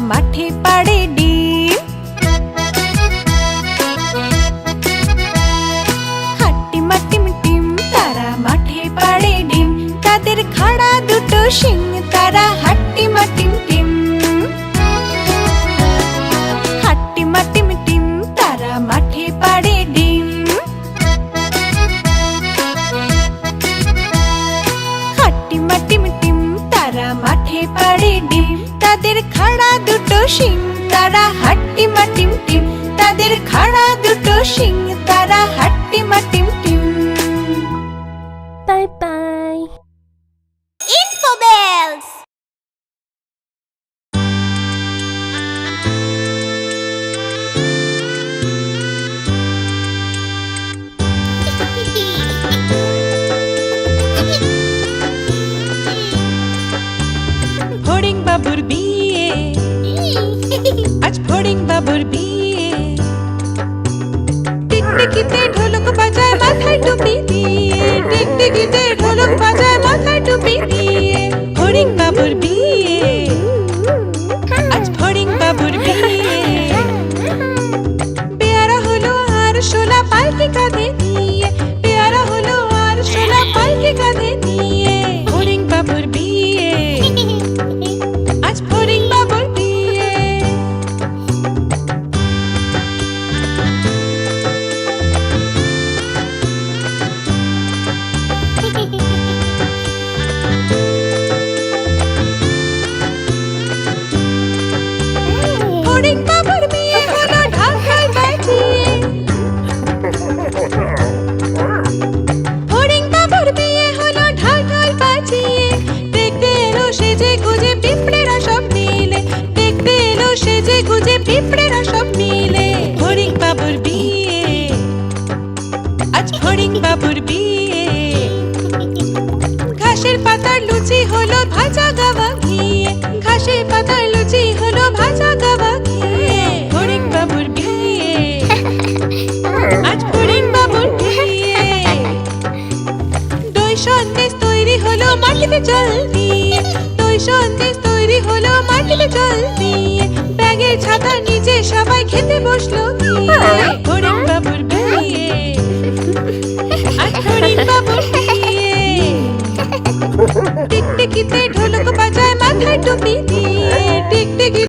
মাঠে পাড়ে ডিম। হাট্টিমা টিম টিম তারা মাঠে পাড়ে ডিম। তাদের খাড়া দুটো শিং তারা হাট্টিমা টিম টিম। হাট্টিমা টিম টিম তারা মাঠে পাড়ে ডিম। হাট্টিমা টিম টিম তারা মাঠে পাড়ে ডিম। তাদের খাড়া দুটো শিং তারা হাট্টিমা টিম টিম। তাদের খাড়া দুটো শিং তারা হাট্টিমা টিম টিম। Bye bye. Infobells! ফড়িং বাবুর বিয়ে, আজ ফড়িং বাবুর বিয়ে। টিকটিকিতে ঢোলক বাজায় মাথায় টুপি দিয়ে। টিকটিকিতে ঢোলক বাজায় মাথায় টুপি দিয়ে। ফড়িং বাবুর বিয়ে, আজ ফড়িং বাবুর বিয়ে। পেয়ারা হলো আর শোলা পালকি কাঁধে নিয়ে। পেয়ারা হলো আর শোলা পালকি কাঁধে নিয়ে। ফড়িং বাবুর বিয়ে, আজ ফড়িং বাবুর বিয়ে। ফড়িং বাবুর বিয়ে হলো ঢাকায় বাজিয়ে। ফড়িং বাবুর বিয়ে হলো ঢাকায় বাজিয়ে। দেখতে এলো সেজে গুজে পিঁপড়েরা সব মিলে। দেখতে এলো সেজে গুজে পিঁপড়েরা সব মিলে। ফড়িং বাবুর বিয়ে, আজ ফড়িং বাবুর বিয়ে। ঘাসের পাতার লুচি হলো ভাজা গাওয়া ঘিয়ে। ঘাসের পাতার লুচি হলো ভাজা গাওয়া ঘিয়ে। ফড়িং বাবুর বিয়ে, আজ ফড়িং বাবুর বিয়ে। দই সন্দেশ তৈরি হলো মাটিতে জল দিয়ে। দই সন্দেশ তৈরি হলো মাটিতে জল দিয়ে। ব্যাগের ছাতার নিচে সবাই খেতে বসলো গিয়ে। ফড়িং বাবুর বিয়ে, আজ ফড়িং বাবুর বিয়ে। টিকটিকিতে ঢোলক বাজায় মাথায় টুপি দিয়ে। টিকটিকি